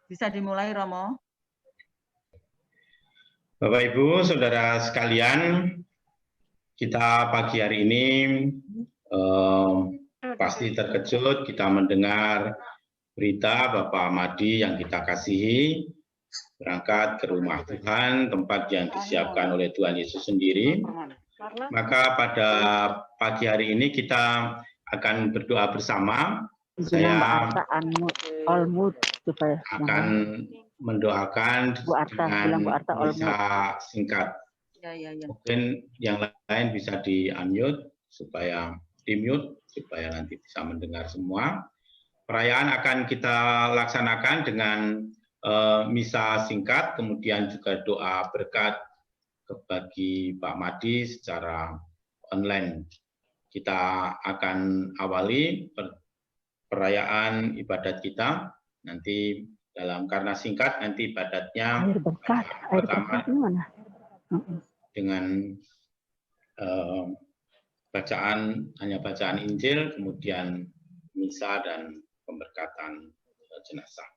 Bisa dimulai, Romo. Bapak Ibu, Saudara sekalian, kita pagi hari ini pasti terkejut kita mendengar berita Bapak Madi yang kita kasihi berangkat ke rumah Tuhan, tempat yang disiapkan oleh Tuhan Yesus sendiri. Maka pada pagi hari ini kita akan berdoa bersama. Saya akan mendoakan dengan bisa singkat. Mungkin yang lain bisa di-unmute supaya di-mute supaya nanti bisa mendengar semua. Perayaan akan kita laksanakan dengan misa singkat, kemudian juga doa berkat bagi Pak Madi secara online. Kita akan awali perayaan ibadat kita nanti karena singkat nanti ibadatnya pertama dengan bacaan Injil, kemudian misa dan pemberkatan jenazah.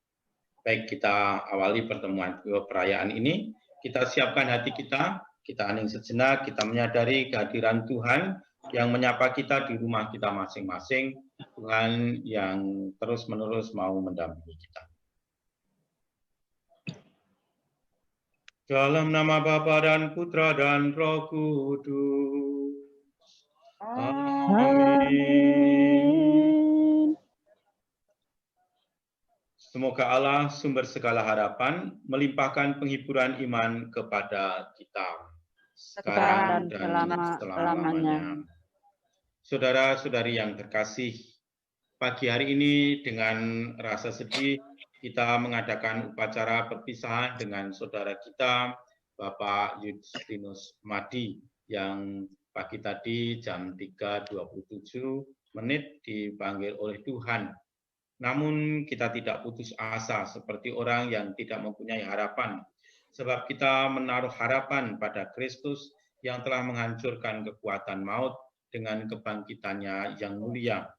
Baik, kita awali pertemuan perayaan ini. Kita siapkan hati kita hening sejenak, kita menyadari kehadiran Tuhan yang menyapa kita di rumah kita masing-masing, Tuhan yang terus-menerus mau mendampingi kita. Dalam nama Bapa dan Putra dan Roh Kudus. Amin. Semoga Allah sumber segala harapan melimpahkan penghiburan iman kepada kita sekarang dan selama-lamanya. Saudara-saudari yang terkasih, pagi hari ini dengan rasa sedih kita mengadakan upacara perpisahan dengan saudara kita, Bapak Justinus Madi, yang pagi tadi jam 3.27 dipanggil oleh Tuhan. Namun kita tidak putus asa seperti orang yang tidak mempunyai harapan, sebab kita menaruh harapan pada Kristus yang telah menghancurkan kekuatan maut dengan kebangkitannya yang mulia.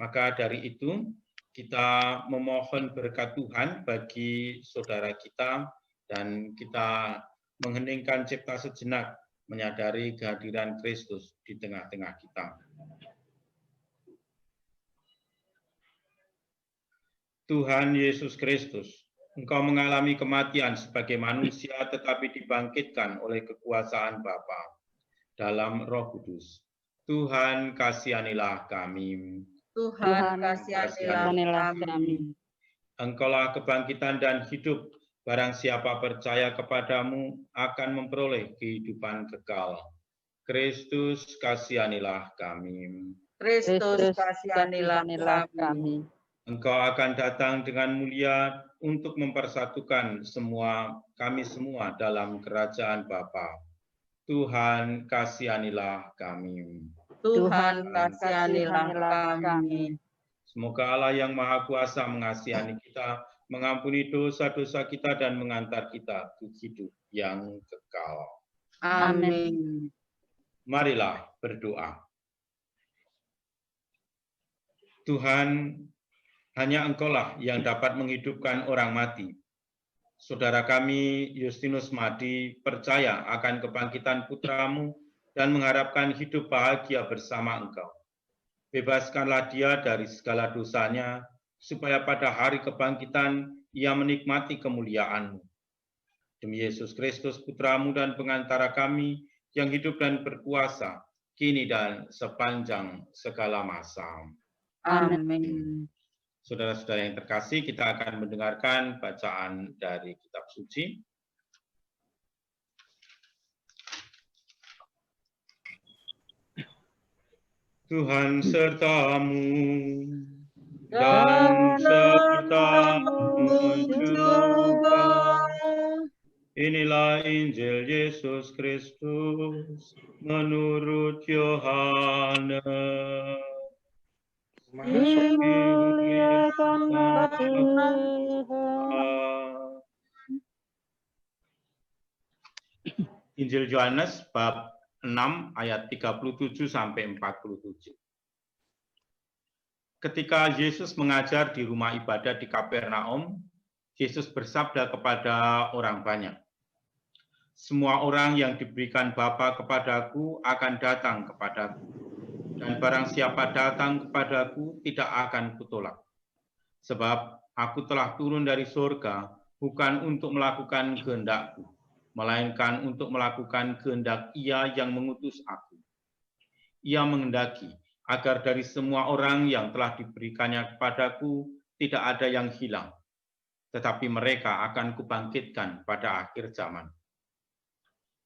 Maka dari itu, kita memohon berkat Tuhan bagi saudara kita dan kita mengheningkan cipta sejenak menyadari kehadiran Kristus di tengah-tengah kita. Tuhan Yesus Kristus, Engkau mengalami kematian sebagai manusia tetapi dibangkitkan oleh kekuasaan Bapa dalam Roh Kudus. Tuhan kasihanilah kami. Tuhan kasihanilah kami. Engkaulah kebangkitan dan hidup. Barang siapa percaya kepadamu akan memperoleh kehidupan kekal. Kristus kasihanilah kami. Kristus kasihanilah kami. Engkau akan datang dengan mulia untuk mempersatukan kami semua dalam kerajaan Bapa. Tuhan kasihanilah kami. Tuhan kasihanilah kami. Semoga Allah yang Maha Kuasa mengasihani kita, mengampuni dosa-dosa kita dan mengantar kita ke hidup yang kekal. Amin. Marilah berdoa. Tuhan, hanya Engkaulah yang dapat menghidupkan orang mati. Saudara kami, Justinus Madi, percaya akan kebangkitan putramu dan mengharapkan hidup bahagia bersama Engkau. Bebaskanlah dia dari segala dosanya, supaya pada hari kebangkitan ia menikmati kemuliaan-Mu. Demi Yesus Kristus, Putramu dan pengantara kami, yang hidup dan berkuasa, kini dan sepanjang segala masa. Amin. Saudara-saudara yang terkasih, kita akan mendengarkan bacaan dari kitab suci. Tuhan sertamu dan sertamu juga. Inilah Injil Yesus Kristus menurut Yohanes. Injil Yohanes bab 6 ayat 37 sampai 47. Ketika Yesus mengajar di rumah ibadat di Kapernaum, Yesus bersabda kepada orang banyak, semua orang yang diberikan Bapa kepadaku akan datang kepadaku, dan barang siapa datang kepadaku tidak akan kutolak. Sebab aku telah turun dari surga bukan untuk melakukan kehendakku, melainkan untuk melakukan kehendak Ia yang mengutus aku. Ia menghendaki agar dari semua orang yang telah diberikannya kepadaku tidak ada yang hilang, tetapi mereka akan kubangkitkan pada akhir zaman.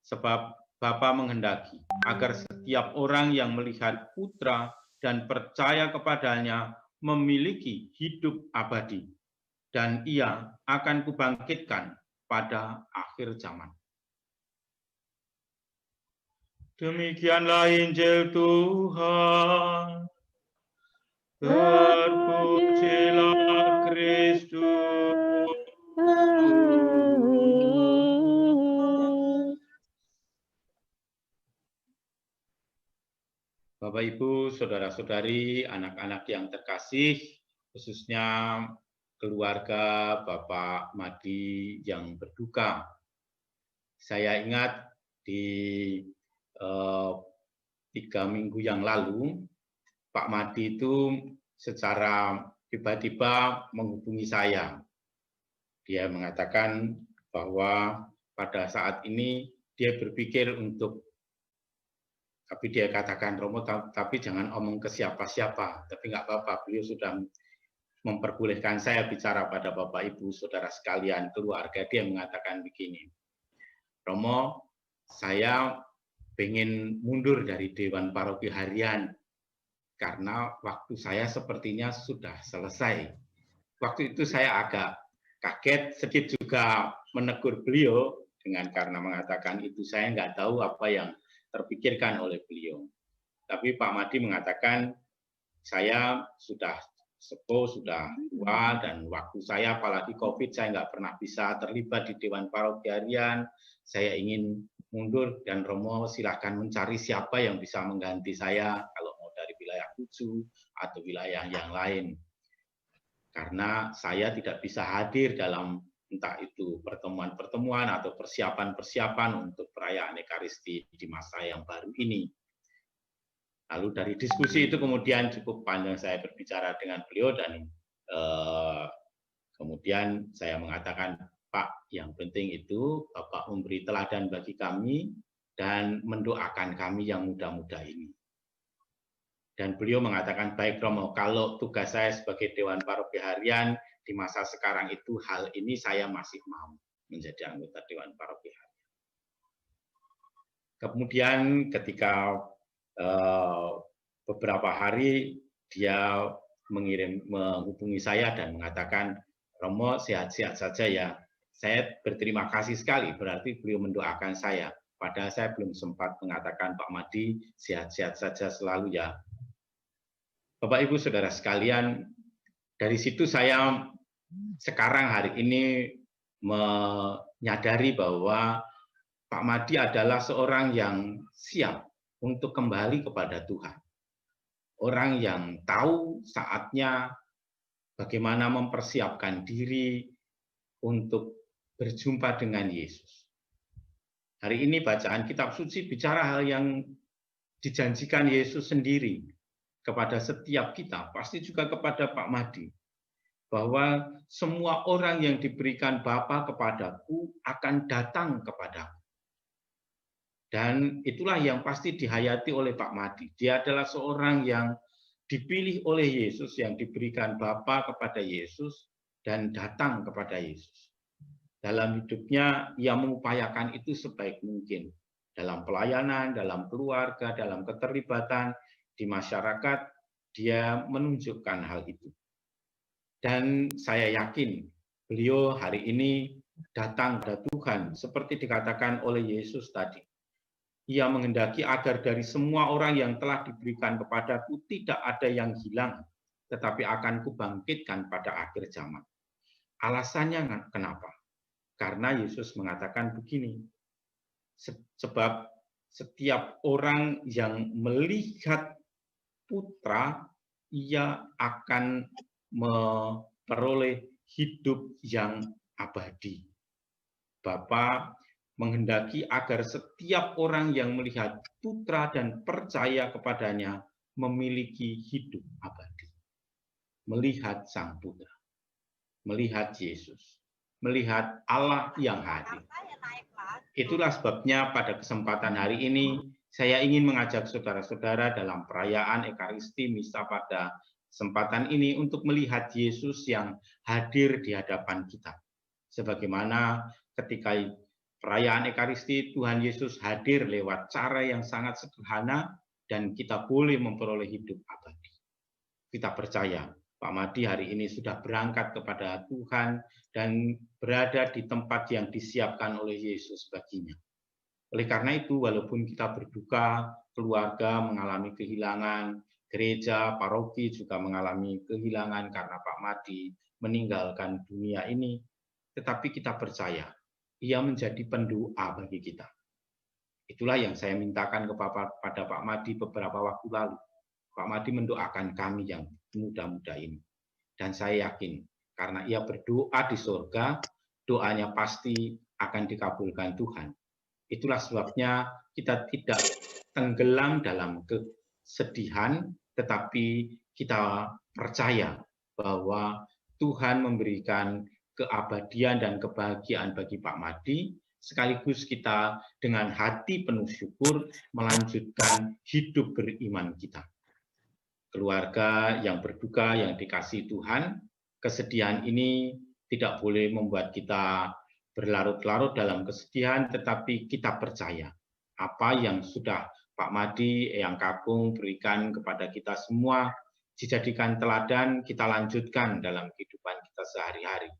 Sebab Bapa menghendaki agar setiap orang yang melihat Putra dan percaya kepadanya memiliki hidup abadi, dan Ia akan kubangkitkan pada akhir zaman. Demikianlah Injil Tuhan. Terpujilah Kristus. Bapak, Ibu, saudara-saudari, anak-anak yang terkasih, khususnya keluarga Bapak Madi yang berduka. Saya ingat di 3 minggu yang lalu, Pak Madi itu secara tiba-tiba menghubungi saya. Dia mengatakan bahwa pada saat ini dia berpikir untuk, tapi dia katakan, Romo, tapi jangan omong ke siapa-siapa. Tapi nggak apa-apa, beliau sudah memperbolehkan saya bicara pada Bapak Ibu, saudara sekalian, keluarga. Dia mengatakan begini, Romo, saya pengen mundur dari Dewan Paroki Harian karena waktu saya sepertinya sudah selesai. Waktu itu saya agak kaget, sedikit juga menegur beliau karena mengatakan itu saya nggak tahu apa yang terpikirkan oleh beliau. Tapi Pak Madi mengatakan saya sudah sepuh, sudah tua, dan waktu saya apalagi COVID saya nggak pernah bisa terlibat di Dewan Paroki Harian. Saya ingin mundur dan Romo silahkan mencari siapa yang bisa mengganti saya kalau mau dari wilayah Kucu atau wilayah yang lain. Karena saya tidak bisa hadir dalam entah itu pertemuan-pertemuan atau persiapan-persiapan untuk perayaan Ekaristi di masa yang baru ini. Lalu dari diskusi itu kemudian cukup panjang saya berbicara dengan beliau dan kemudian saya mengatakan, Pak, yang penting itu Bapak memberi teladan bagi kami dan mendoakan kami yang muda-muda ini. Dan beliau mengatakan, baik Romo, kalau tugas saya sebagai Dewan Paroki Harian di masa sekarang itu hal ini saya masih mau menjadi anggota Dewan Paroki Harian. Kemudian ketika beberapa hari dia menghubungi saya dan mengatakan, Romo sehat-sehat saja ya. Saya berterima kasih sekali, berarti beliau mendoakan saya. Padahal saya belum sempat mengatakan, Pak Madi sehat-sehat saja selalu ya. Bapak Ibu Saudara sekalian, dari situ saya sekarang hari ini menyadari bahwa Pak Madi adalah seorang yang siap untuk kembali kepada Tuhan. Orang yang tahu saatnya bagaimana mempersiapkan diri untuk berjumpa dengan Yesus. Hari ini bacaan kitab suci bicara hal yang dijanjikan Yesus sendiri kepada setiap kita, pasti juga kepada Pak Madi, bahwa semua orang yang diberikan Bapa kepadaku akan datang kepadaku. Dan itulah yang pasti dihayati oleh Pak Madi. Dia adalah seorang yang dipilih oleh Yesus, yang diberikan Bapa kepada Yesus, dan datang kepada Yesus. Dalam hidupnya, ia mengupayakan itu sebaik mungkin. Dalam pelayanan, dalam keluarga, dalam keterlibatan, di masyarakat, dia menunjukkan hal itu. Dan saya yakin, beliau hari ini datang kepada Tuhan, seperti dikatakan oleh Yesus tadi. Ia menghendaki agar dari semua orang yang telah diberikan kepadaku tidak ada yang hilang, tetapi akan kubangkitkan pada akhir zaman. Alasannya kenapa? Karena Yesus mengatakan begini, sebab setiap orang yang melihat Putra, ia akan memperoleh hidup yang abadi. Bapa menghendaki agar setiap orang yang melihat Putra dan percaya kepadanya memiliki hidup abadi. Melihat Sang Putra, melihat Yesus, melihat Allah yang hadir. Itulah sebabnya pada kesempatan hari ini saya ingin mengajak saudara-saudara dalam perayaan Ekaristi Misa pada kesempatan ini untuk melihat Yesus yang hadir di hadapan kita. Sebagaimana ketika perayaan Ekaristi, Tuhan Yesus hadir lewat cara yang sangat sederhana dan kita boleh memperoleh hidup abadi. Kita percaya Pak Madi hari ini sudah berangkat kepada Tuhan dan berada di tempat yang disiapkan oleh Yesus baginya. Oleh karena itu, walaupun kita berduka, keluarga mengalami kehilangan, gereja, paroki juga mengalami kehilangan karena Pak Madi meninggalkan dunia ini, tetapi kita percaya ia menjadi pendoa bagi kita. Itulah yang saya mintakan kepada Pak Madi beberapa waktu lalu. Pak Madi mendoakan kami yang muda-muda ini. Dan saya yakin, karena ia berdoa di surga, doanya pasti akan dikabulkan Tuhan. Itulah sebabnya kita tidak tenggelam dalam kesedihan, tetapi kita percaya bahwa Tuhan memberikan keabadian dan kebahagiaan bagi Pak Madi, sekaligus kita dengan hati penuh syukur melanjutkan hidup beriman kita. Keluarga yang berduka, yang dikasihi Tuhan, kesedihan ini tidak boleh membuat kita berlarut-larut dalam kesedihan, tetapi kita percaya apa yang sudah Pak Madi, Eyang Kakung berikan kepada kita semua, dijadikan teladan, kita lanjutkan dalam kehidupan kita sehari-hari.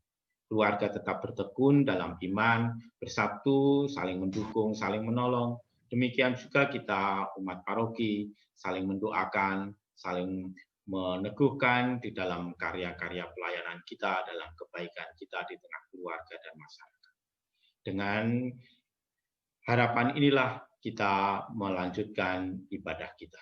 Keluarga tetap bertekun dalam iman, bersatu, saling mendukung, saling menolong. Demikian juga kita umat paroki, saling mendoakan, saling meneguhkan di dalam karya-karya pelayanan kita, dalam kebaikan kita di tengah keluarga dan masyarakat. Dengan harapan inilah kita melanjutkan ibadah kita.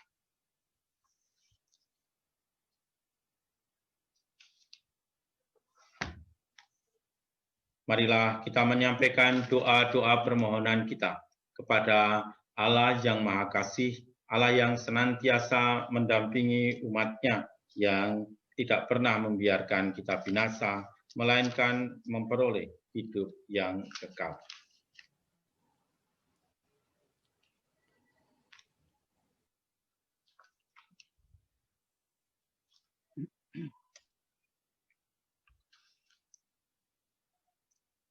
Marilah kita menyampaikan doa-doa permohonan kita kepada Allah yang Maha Kasih, Allah yang senantiasa mendampingi umat-Nya, yang tidak pernah membiarkan kita binasa, melainkan memperoleh hidup yang kekal.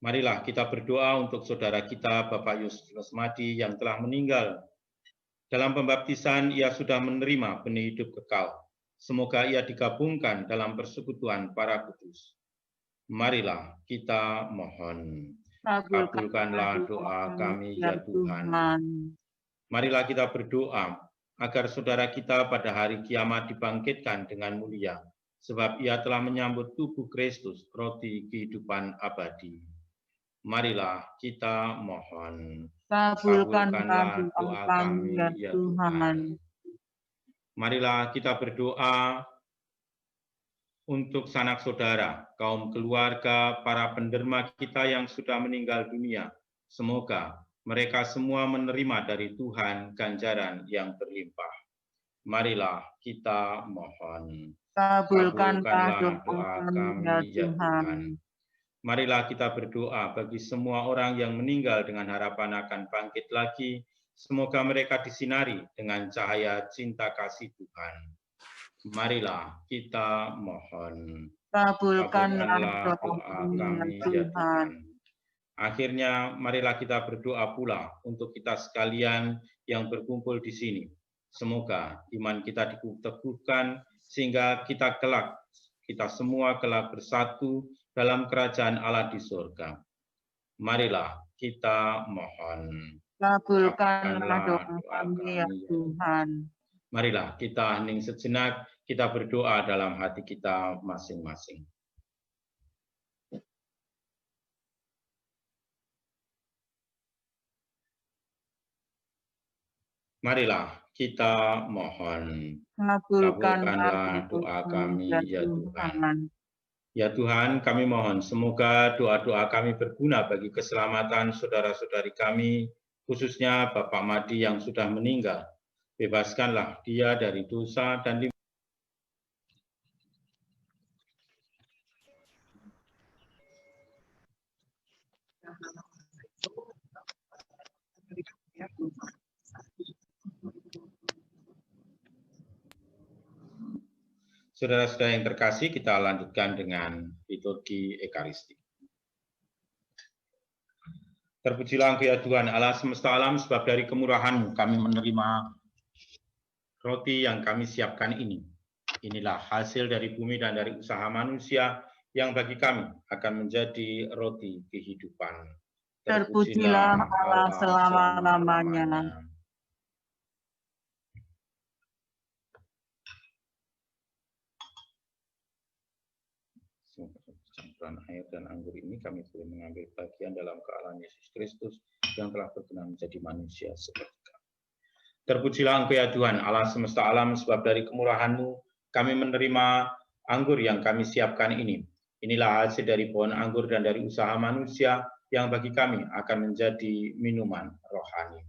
Marilah kita berdoa untuk saudara kita, Bapak Yustinus Madi, yang telah meninggal. Dalam pembaptisan, ia sudah menerima benih hidup kekal. Semoga ia digabungkan dalam persekutuan para kudus. Marilah kita mohon. Kabulkanlah doa kami, ya Tuhan. Marilah kita berdoa agar saudara kita pada hari kiamat dibangkitkan dengan mulia, sebab ia telah menyambut tubuh Kristus, roti kehidupan abadi. Marilah kita mohon. Kabulkanlah doa kami, ya Tuhan. Marilah kita berdoa untuk sanak saudara, kaum keluarga, para penderma kita yang sudah meninggal dunia. Semoga mereka semua menerima dari Tuhan ganjaran yang berlimpah. Marilah kita mohon. Kabulkanlah doa kami, ya Tuhan. Marilah kita berdoa bagi semua orang yang meninggal dengan harapan akan bangkit lagi. Semoga mereka disinari dengan cahaya cinta kasih Tuhan. Marilah kita mohon. Kabulkanlah doa kami, ya Tuhan. Akhirnya, marilah kita berdoa pula untuk kita sekalian yang berkumpul di sini. Semoga iman kita diteguhkan sehingga kita semua kelak bersatu dalam kerajaan Allah di surga. Marilah kita mohon. Kabulkanlah doa kami, ya Tuhan. Marilah kita hening sejenak, kita berdoa dalam hati kita masing-masing. Marilah kita mohon. Kabulkanlah doa kami, ya Tuhan. Ya Tuhan, kami mohon semoga doa-doa kami berguna bagi keselamatan saudara-saudari kami, khususnya Bapak Madi yang sudah meninggal. Bebaskanlah dia dari dosa dan saudara-saudara yang terkasih, kita lanjutkan dengan liturgi Ekaristi. Terpujilah Engkau ya Tuhan, Allah semesta alam, sebab dari kemurahan-Mu kami menerima roti yang kami siapkan ini. Inilah hasil dari bumi dan dari usaha manusia yang bagi kami akan menjadi roti kehidupan. Terpujilah Allah selama-lamanya. Campuran air dan anggur ini kami boleh mengambil bagian dalam kealahan Yesus Kristus yang telah berkenan menjadi manusia seperti kami. Terpujilah Engkau ya Tuhan, Allah semesta alam, sebab dari kemurahan-Mu kami menerima anggur yang kami siapkan ini. Inilah hasil dari pohon anggur dan dari usaha manusia yang bagi kami akan menjadi minuman rohani.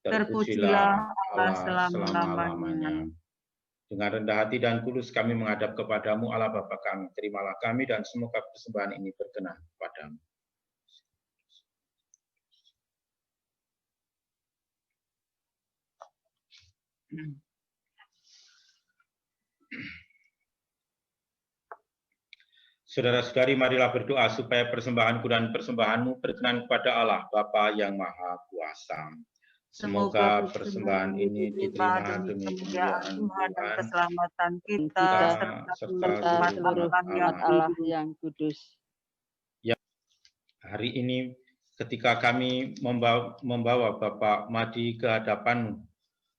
Terpujilah Allah selama-lamanya. Dengan rendah hati dan tulus kami menghadap kepadamu Allah Bapa kami. Terimalah kami dan semoga persembahan ini berkenan kepadamu. Saudara-saudari, marilah berdoa supaya persembahanku dan persembahanmu berkenan kepada Allah Bapa yang Maha Kuasa. Semoga persembahan ini diterima demi kemuliaan Tuhan dan keselamatan kita serta seluruh umat Allah yang kudus. Ya, hari ini ketika kami membawa Bapak Madi ke hadapan-Mu,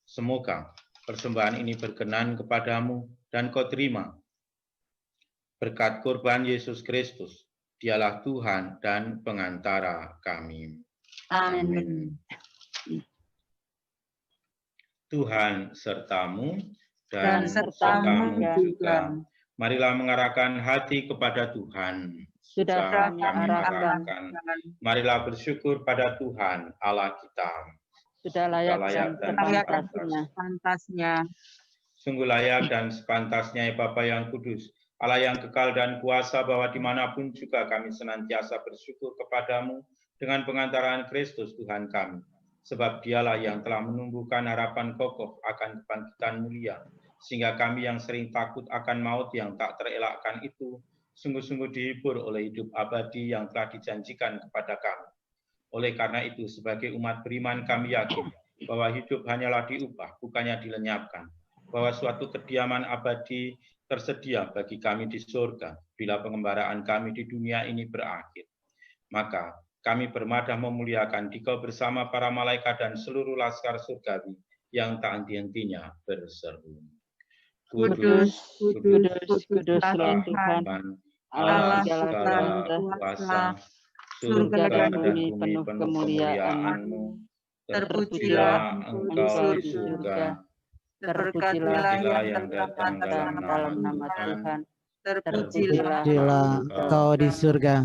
semoga persembahan ini berkenan kepadamu dan Kau terima. Berkat korban Yesus Kristus, Dialah Tuhan dan pengantara kami. Amin. Tuhan sertamu Dan sertamu juga. Marilah mengarahkan hati kepada Tuhan. Sudah kami arahkan. Marilah bersyukur pada Tuhan Allah kita. Sudah layak dan sepantasnya. Sungguh layak dan sepantasnya ya Bapa yang kudus, Allah yang kekal dan kuasa, bahwa dimanapun juga kami senantiasa bersyukur kepadamu dengan pengantaran Kristus Tuhan kami. Sebab Dialah yang telah menumbuhkan harapan kokoh akan kebangkitan mulia, sehingga kami yang sering takut akan maut yang tak terelakkan itu, sungguh-sungguh dihibur oleh hidup abadi yang telah dijanjikan kepada kami. Oleh karena itu, sebagai umat beriman kami yakin bahwa hidup hanyalah diubah, bukannya dilenyapkan. Bahwa suatu kediaman abadi tersedia bagi kami di surga bila pengembaraan kami di dunia ini berakhir. Maka kami bermadah memuliakan Dikau bersama para malaikat dan seluruh laskar surgawi yang tak henti-hentinya berseru. Kudus, kudus, kuduslah Tuhan, Allah segala kuasa, surga dan bumi penuh kemuliaan-Mu. Terpujilah Engkau di surga, terpujilah yang datang dalam nama Tuhan, terpujilah Engkau di surga.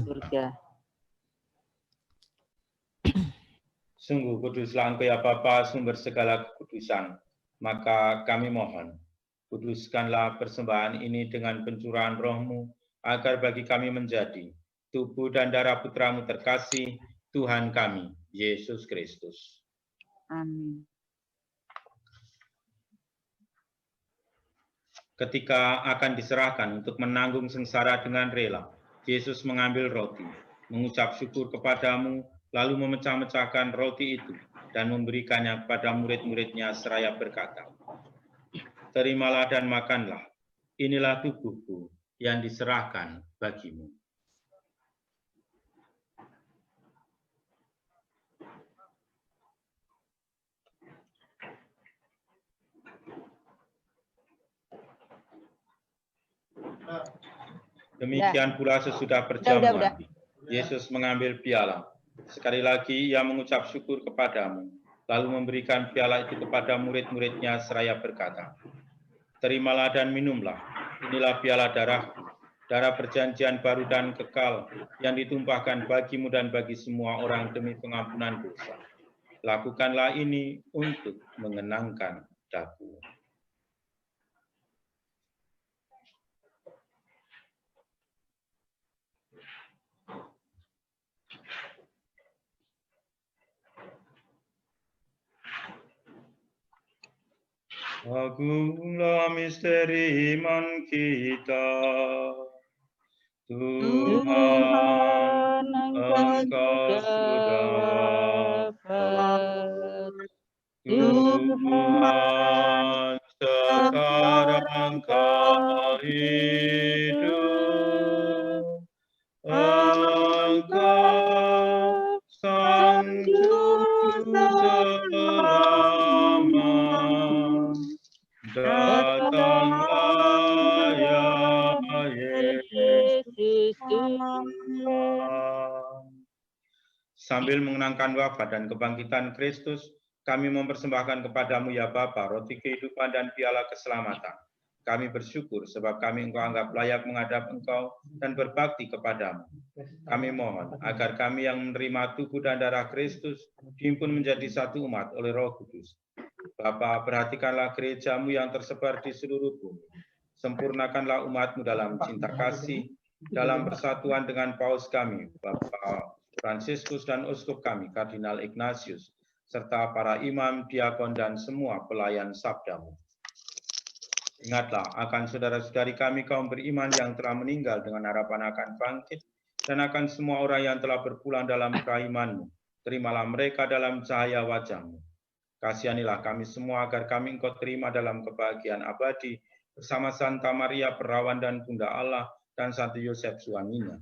Sungguh kuduslah Engkau ya Bapa, sumber segala kekudusan. Maka kami mohon, kuduskanlah persembahan ini dengan pencurahan Roh-Mu, agar bagi kami menjadi tubuh dan darah Putra-Mu terkasih, Tuhan kami, Yesus Kristus. Amin. Ketika akan diserahkan untuk menanggung sengsara dengan rela, Yesus mengambil roti, mengucap syukur kepadamu, lalu memecah-mecahkan roti itu dan memberikannya kepada murid-muridnya seraya berkata, "Terimalah dan makanlah, inilah tubuhku yang diserahkan bagimu." Demikian pula sesudah perjamuan, Yesus mengambil piala. Sekali lagi ia mengucap syukur kepadamu, lalu memberikan piala itu kepada murid-muridnya seraya berkata, "Terimalah dan minumlah, inilah piala darahku, darah perjanjian baru dan kekal yang ditumpahkan bagimu dan bagi semua orang demi pengampunan dosa. Lakukanlah ini untuk mengenangkan daku. Agunglah misteri iman kita. Tuhan, Engkau sudah wafat. Tuhan, sekarang Kau hidup. Engkau Sang Juru Selamat. Datanglah ya Yesus Tuhan. Sambil mengenangkan wafat dan kebangkitan Kristus, kami mempersembahkan kepadamu ya Bapa, roti kehidupan dan piala keselamatan. Kami bersyukur sebab kami Engkau anggap layak menghadap Engkau dan berbakti kepadamu. Kami mohon agar kami yang menerima tubuh dan darah Kristus dihimpun menjadi satu umat oleh Roh Kudus. Bapa, perhatikanlah gerejamu yang tersebar di seluruh bumi. Sempurnakanlah umatmu dalam cinta kasih, dalam persatuan dengan Paus kami, Bapak Fransiskus dan Uskup kami, Kardinal Ignatius, serta para imam, diakon, dan semua pelayan sabdamu. Ingatlah akan saudara-saudari kami kaum beriman yang telah meninggal dengan harapan akan bangkit, dan akan semua orang yang telah berpulang dalam keimanmu. Terimalah mereka dalam cahaya wajah-Mu. Kasihanilah kami semua agar kami Engkau terima dalam kebahagiaan abadi bersama Santa Maria Perawan dan Bunda Allah dan Santo Yosef suaminya,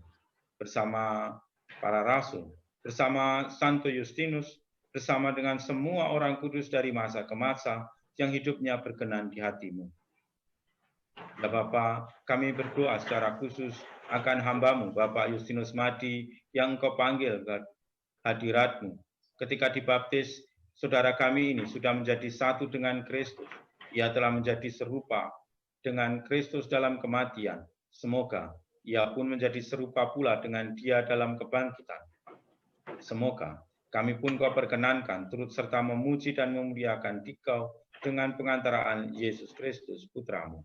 bersama para rasul, bersama Santo Justinus, bersama dengan semua orang kudus dari masa ke masa yang hidupnya berkenan di hati-Mu. Ya Bapa, kami berdoa secara khusus akan hamba-Mu, Bapak Justinus Madi, yang Engkau panggil ke hadirat-Mu. Ketika dibaptis, saudara kami ini sudah menjadi satu dengan Kristus. Ia telah menjadi serupa dengan Kristus dalam kematian. Semoga ia pun menjadi serupa pula dengan Dia dalam kebangkitan. Semoga kami pun Kau perkenankan turut serta memuji dan memuliakan Dikau dengan pengantaraan Yesus Kristus, Putra-Mu.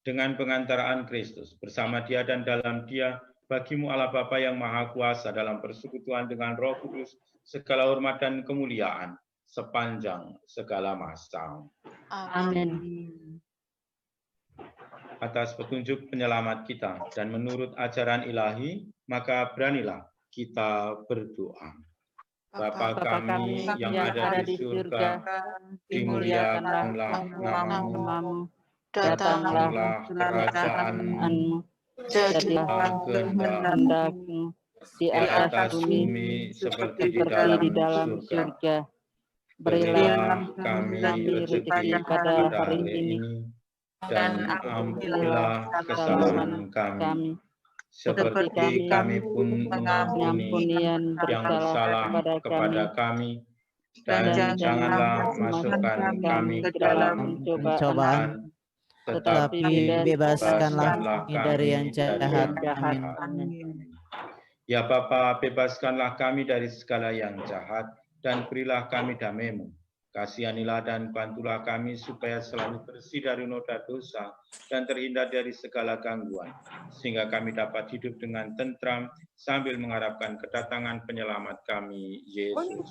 Dengan pengantaraan Kristus, bersama Dia dan dalam Dia, bagi-Mu Allah Bapa yang Maha Kuasa dalam persekutuan dengan Roh Kudus, segala hormat dan kemuliaan sepanjang segala masa. Amin. Atas petunjuk penyelamat kita dan menurut ajaran ilahi, maka beranilah kita berdoa. Bapa kami yang ada di surga, dimuliakanlah nama-Mu, datanglah kerajaan-Mu, jadilah kehendak-Mu di atas bumi seperti di dalam surga. Berilah kami rezeki pada hari ini, dan ampunilah kesalahan kami, seperti kami pun mengampuni yang bersalah kepada kami, dan janganlah masukkan kami ke dalam pencobaan, tetapi bebaskanlah kami dari yang jahat. Amin. Ya Bapa, bebaskanlah kami dari segala yang jahat, dan berilah kami damai-Mu. Kasihanilah dan bantulah kami supaya selalu bersih dari noda dosa dan terhindar dari segala gangguan, sehingga kami dapat hidup dengan tentram sambil mengharapkan kedatangan penyelamat kami, Yesus.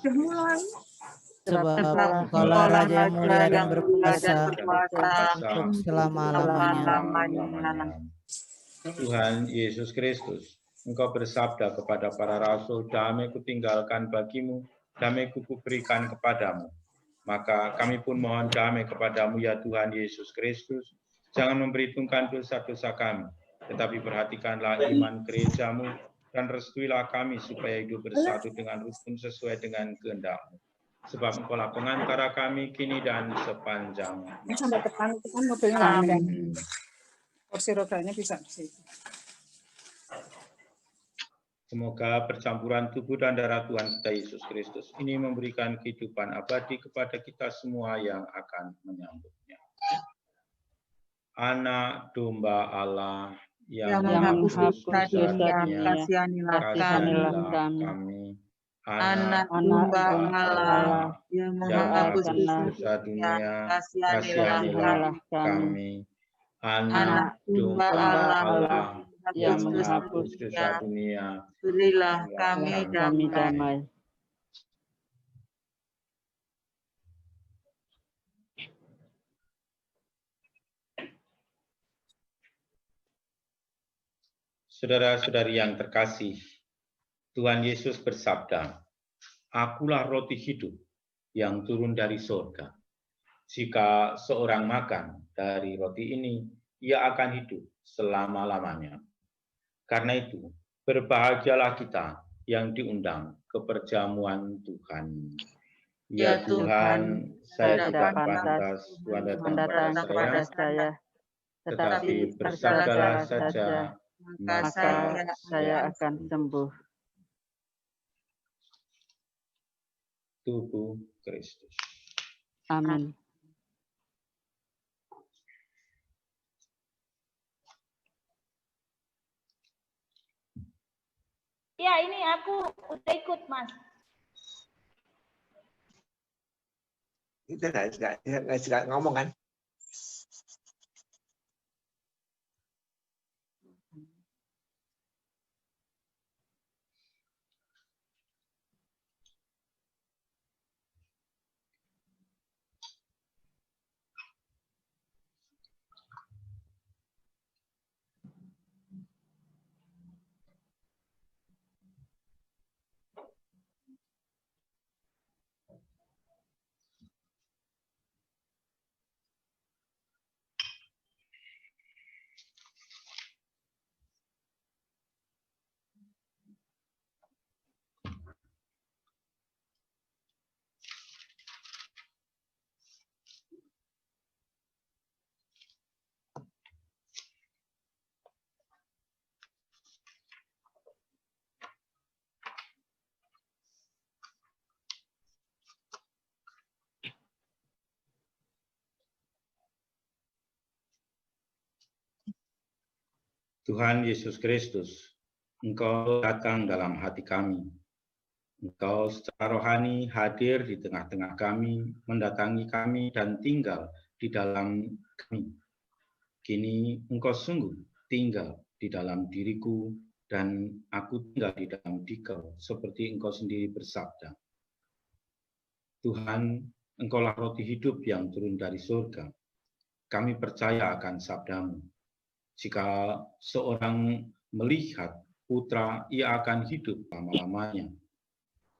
Sebab Engkaulah Raja yang mulia dan berkuasa untuk selama-lamanya. Tuhan Yesus Kristus, Engkau bersabda kepada para rasul, damai kutinggalkan bagimu, damai kuberikan kepadamu. Maka kami pun mohon damai kepadamu ya Tuhan Yesus Kristus. Jangan memperhitungkan dosa-dosa kami, tetapi perhatikanlah iman gerejamu dan restuilah kami supaya hidup bersatu dengan rukun sesuai dengan kehendak-Mu. Sebab Engkaulah pengantara kami kini dan sepanjang masa. Amin. Kursi rodanya bisa di situ. Semoga percampuran tubuh dan darah Tuhan kita Yesus Kristus ini memberikan kehidupan abadi kepada kita semua yang akan menyambutnya. Anak domba Allah yang menghapus dosa dunia, dunia, kasihanilah kasihanilah kami. kami. Anak Anak Tunggal Tunggal Allah Allah, yang yang menghapus menghapus dosa dunia, kasihanilah kasihanilah kami. kami. Anak Anak Tunggal Tunggal Allah Allah, yang yang menghapus menghapus dosa dunia, berilah kami kami damai. Saudara-saudari yang terkasih, Tuhan Yesus bersabda, "Akulah roti hidup yang turun dari surga. Jika seorang makan dari roti ini, ia akan hidup selama-lamanya." Karena itu, berbahagialah kita yang diundang ke perjamuan Tuhan. Ya Tuhan, saya tidak pantas Tuhan datang kepada saya, tetapi bersabdalah saja, maka saya akan sembuh. tubuh Kristus. Amin. Ya, ini aku udah ikut, Mas. Itu nggak ngomong kan? Tuhan Yesus Kristus, Engkau datang dalam hati kami. Engkau secara rohani hadir di tengah-tengah kami, mendatangi kami dan tinggal di dalam kami. Kini Engkau sungguh tinggal di dalam diriku dan aku tinggal di dalam Dikau seperti Engkau sendiri bersabda. Tuhan, Engkaulah roti hidup yang turun dari surga. Kami percaya akan sabdamu. Jika seorang melihat Putra, ia akan hidup lama-lamanya.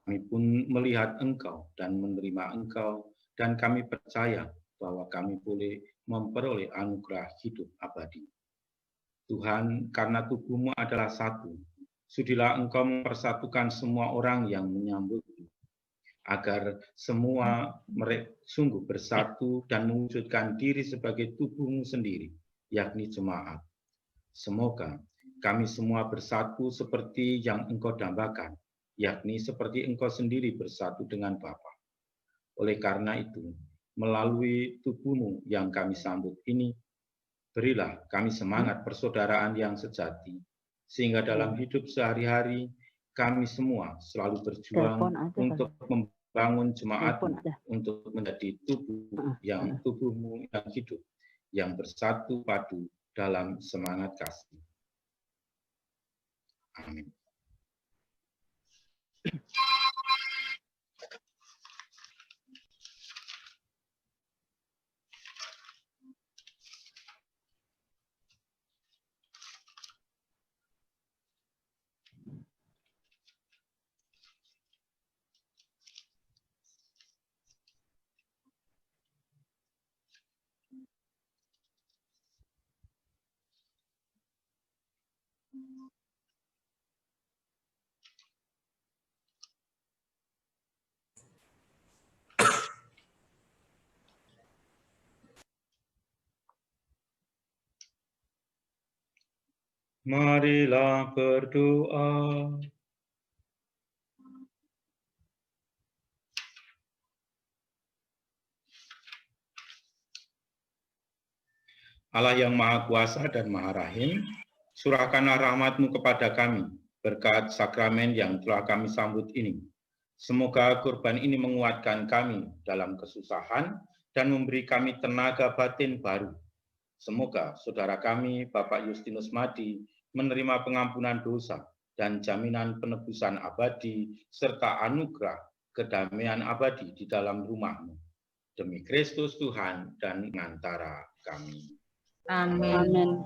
Kami pun melihat Engkau dan menerima Engkau, dan kami percaya bahwa kami boleh memperoleh anugerah hidup abadi. Tuhan, karena tubuhmu adalah satu, sudilah Engkau mempersatukan semua orang yang menyambutmu, agar semua mereka sungguh bersatu dan mewujudkan diri sebagai tubuhmu sendiri, yakni jemaat. Semoga kami semua bersatu seperti yang Engkau dambakan, yakni seperti Engkau sendiri bersatu dengan Bapa. Oleh karena itu, melalui tubuhmu yang kami sambut ini, berilah kami semangat persaudaraan yang sejati, sehingga dalam hidup sehari-hari kami semua selalu berjuang untuk membangun jemaatmu, untuk menjadi tubuhmu yang hidup, yang bersatu padu dalam semangat kasih. Amin. Marilah berdoa. Allah yang Maha Kuasa dan Maha Rahim, Curahkanlah rahmat-Mu kepada kami, berkat sakramen yang telah kami sambut ini. Semoga kurban ini menguatkan kami dalam kesusahan dan memberi kami tenaga batin baru. Semoga saudara kami, Bapak Justinus Madi, menerima pengampunan dosa dan jaminan penebusan abadi, serta anugerah kedamaian abadi di dalam rumah-Mu. Demi Kristus Tuhan dan antara kami. Amin.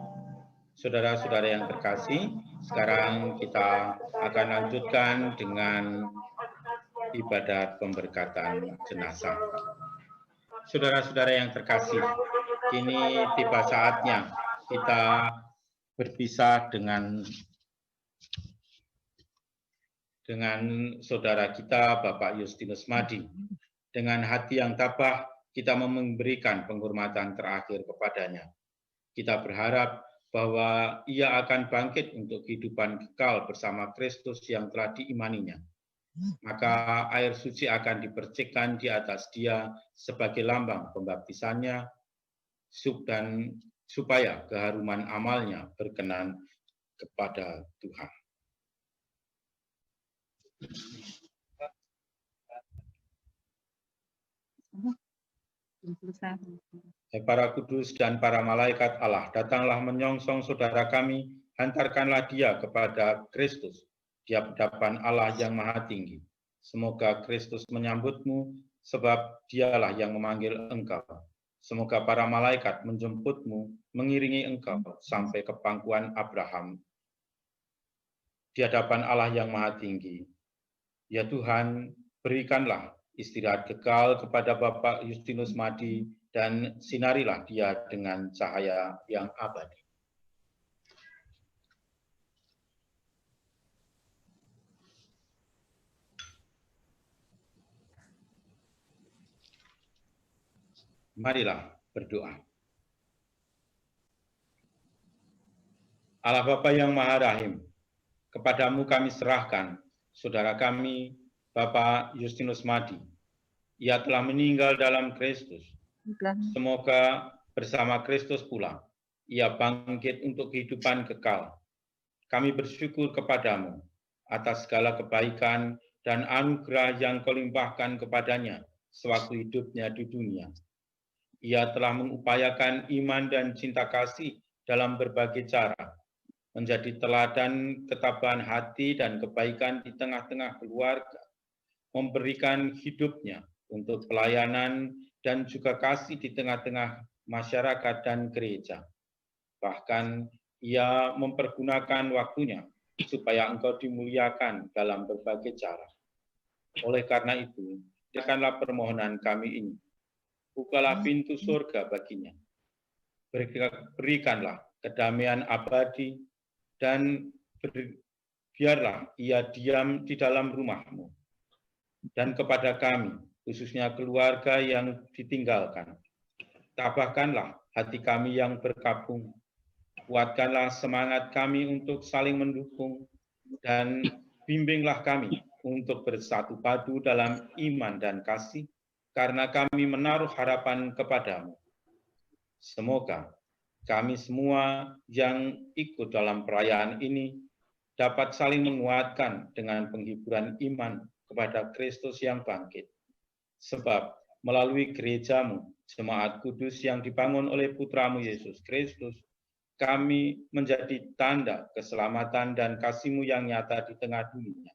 Saudara-saudara yang terkasih, sekarang kita akan lanjutkan dengan ibadat pemberkatan jenazah. Saudara-saudara yang terkasih, kini tiba saatnya kita berpisah dengan saudara kita, Bapak Justinus Madi. Dengan hati yang tabah, kita memberikan penghormatan terakhir kepadanya. Kita berharap bahwa ia akan bangkit untuk kehidupan kekal bersama Kristus yang telah diimaninya. Maka air suci akan dipercikkan di atas dia sebagai lambang pembaptisannya, dan supaya keharuman amalnya berkenan kepada Tuhan. Hai para kudus dan para malaikat Allah, datanglah menyongsong saudara kami, hantarkanlah dia kepada Kristus di hadapan Allah yang Maha Tinggi. Semoga Kristus menyambutmu, sebab dialah yang memanggil engkau. Semoga para malaikat menjemputmu, mengiringi engkau sampai ke pangkuan Abraham di hadapan Allah yang Maha Tinggi. Ya Tuhan, berikanlah istirahat kekal kepada Bapak Justinus Madi, dan sinarilah dia dengan cahaya yang abadi. Marilah berdoa. Allah Bapa yang Maha Rahim, kepadamu kami serahkan saudara kami, Bapak Justinus Madi. Ia telah meninggal dalam Kristus. Semoga bersama Kristus pula ia bangkit untuk kehidupan kekal. Kami bersyukur kepadamu atas segala kebaikan dan anugerah yang kau limpahkan kepadanya sewaktu hidupnya di dunia. Ia telah mengupayakan iman dan cinta kasih dalam berbagai cara, menjadi teladan ketabahan hati dan kebaikan di tengah-tengah keluarga, memberikan hidupnya untuk pelayanan dan juga kasih di tengah-tengah masyarakat dan gereja. Bahkan ia mempergunakan waktunya supaya engkau dimuliakan dalam berbagai cara. Oleh karena itu, dengarkanlah permohonan kami ini. Bukalah pintu surga baginya. Berikanlah kedamaian abadi, dan biarlah ia diam di dalam rumah-Mu. Dan kepada kami, khususnya keluarga yang ditinggalkan, tabahkanlah hati kami yang berkabung, kuatkanlah semangat kami untuk saling mendukung, dan bimbinglah kami untuk bersatu padu dalam iman dan kasih, karena kami menaruh harapan kepadamu. Semoga kami semua yang ikut dalam perayaan ini dapat saling menguatkan dengan penghiburan iman kepada Kristus yang bangkit. Sebab melalui gereja-Mu, jemaat kudus yang dibangun oleh Putra-Mu Yesus Kristus, kami menjadi tanda keselamatan dan kasih-Mu yang nyata di tengah dunia.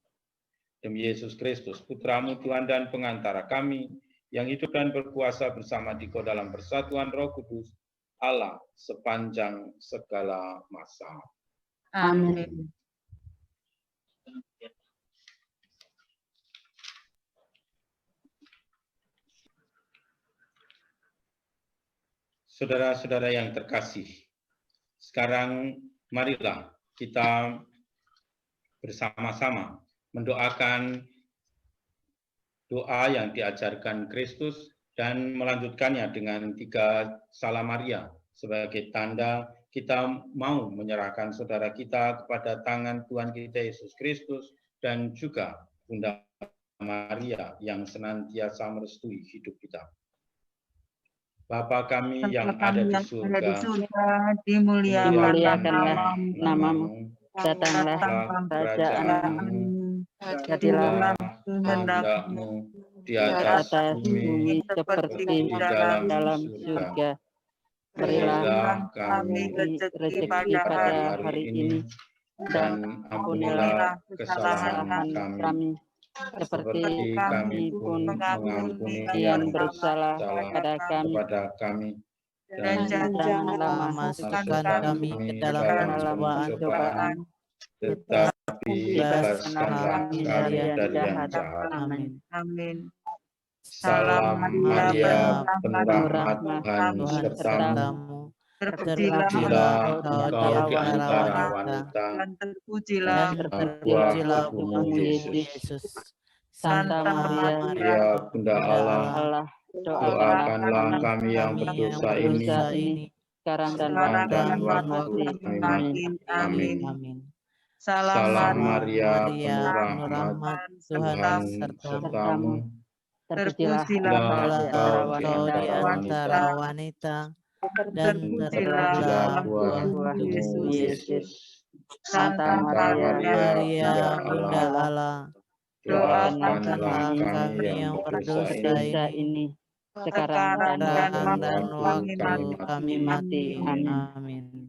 Demi Yesus Kristus, Putra-Mu Tuhan dan pengantara kami, yang hidup dan berkuasa bersama Dikau dalam persatuan Roh Kudus, Allah sepanjang segala masa. Amin. Saudara-saudara yang terkasih, sekarang marilah kita bersama-sama mendoakan doa yang diajarkan Kristus dan melanjutkannya dengan 3 Salam Maria sebagai tanda kita mau menyerahkan saudara kita kepada tangan Tuhan kita Yesus Kristus dan juga Bunda Maria yang senantiasa merestui hidup kita. Bapa kami yang Bapa ada kami di yang ada di surga, surga, dimuliakanlah dimuliakanlah namamu, namamu, datanglah kerajaanmu, jadilah kehendakmu di di atas atas bumi bumi seperti seperti di dalam dalam surga. surga. Berilah Berilah kami kami rezeki rezeki pada hari ini, dan ampunilah ampunilah kesalahan kesalahan kami, seperti seperti kami pun mengampuni yang yang bersalah bersalah pada kami, kepada kami, dan janganlah masukkan masukkan kami ke dalam pencobaan, pencobaan, tetapi bebaskanlah kami kami dari yang jahat. jahat. amin. Amin. Salam Maria, penuh rahmat Tuhan Tuhan sertamu, sertamu, Terpujilah terpujilah engkau engkau engkau di antara wanita, dan terpujilah dan buah terpujilah tubuhmu, buah tubuhmu, Yesus. Yesus. Santa Maria, Maria, Bunda Allah, Allah, doakanlah kami yang kami yang berdosa berdosa ini, ini, sekarang dan sekarang dan waktu waktu kami mati. Amin. Amin. Salam Maria, Maria, penuh penuh rahmat, rahmat, Tuhan Tuhan sertamu. sertamu. terpujilah Terpujilah Engkau di antara wanita, dan terpujilah buah tubuhmu, Yesus. Santa Maria, Bunda Allah, doakanlah kami yang berdosa ini, sekarang dan waktu kami mati. Amin.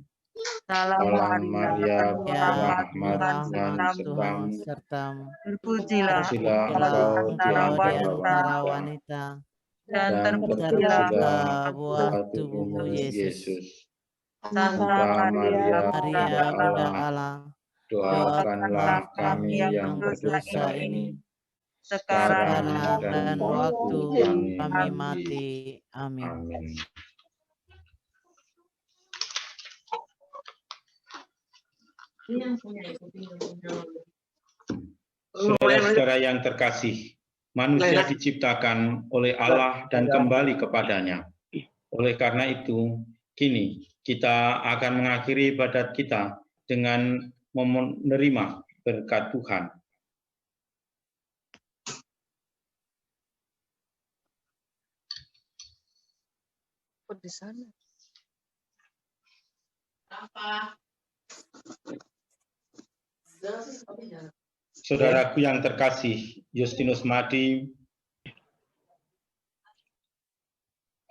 Salam Maria, Ya rahmat Tuhan Tuhan sertamu. sertamu. Terpujilah Terpujilah engkau di antara wanita, dan dan terpujilah terpujilah buah buah tubuhmu, Yesus. Santa Maria, Maria, Bunda Allah, doakanlah kami yang berdosa ini, sekarang dan waktu kami kami mati. Amin. Amin. Saudara-saudara yang terkasih, manusia diciptakan oleh Allah dan kembali kepadanya. Oleh karena itu, kini kita akan mengakhiri ibadat kita dengan menerima berkat Tuhan. Di sana. Saudaraku yang terkasih, Justinus Madi,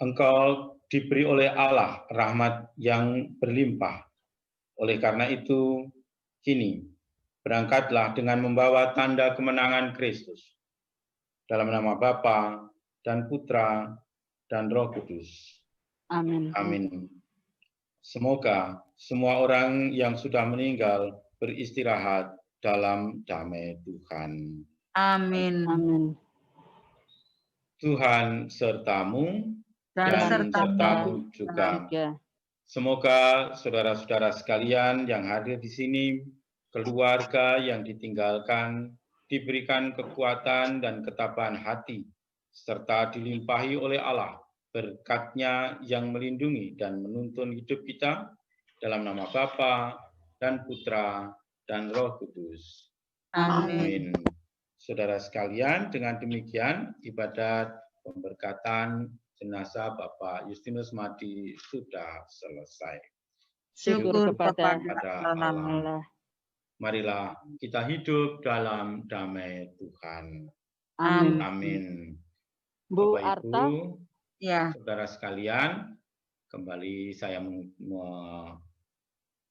engkau diberi oleh Allah rahmat yang berlimpah. Oleh karena itu, kini berangkatlah dengan membawa tanda kemenangan Kristus. Dalam nama Bapa dan Putra dan Roh Kudus. Amin. Amin. Semoga semua orang yang sudah meninggal beristirahat dalam damai Tuhan. Amin. Tuhan sertamu dan sertamu juga. Semoga saudara-saudara sekalian yang hadir di sini, keluarga yang ditinggalkan, diberikan kekuatan dan ketabahan hati, serta dilimpahi oleh Allah berkat-Nya yang melindungi dan menuntun hidup kita, dalam nama Bapa dan Putra dan Roh Kudus. Amin. Saudara sekalian, dengan demikian ibadat pemberkatan jenazah Bapak Justinus Madi sudah selesai. Syukur kepada Allah. Marilah kita hidup dalam damai Tuhan. Amin. Bu Bapak Arta, Ibu, ya. saudara sekalian, kembali saya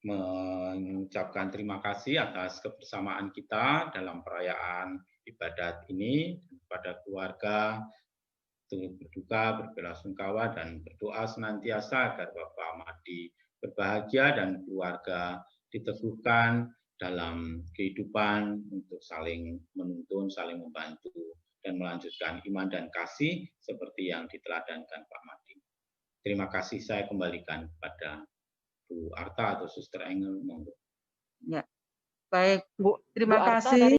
mengucapkan terima kasih atas kebersamaan kita dalam perayaan ibadat ini, kepada keluarga, berduka, berbelasungkawa, dan berdoa senantiasa agar Bapak Madi berbahagia dan keluarga diteguhkan dalam kehidupan untuk saling menuntun, saling membantu, dan melanjutkan iman dan kasih seperti yang diteladankan Pak Madi. Terima kasih, saya kembalikan kepada Bu Arta atau Suster Engel. Ya, baik Bu. Terima kasih.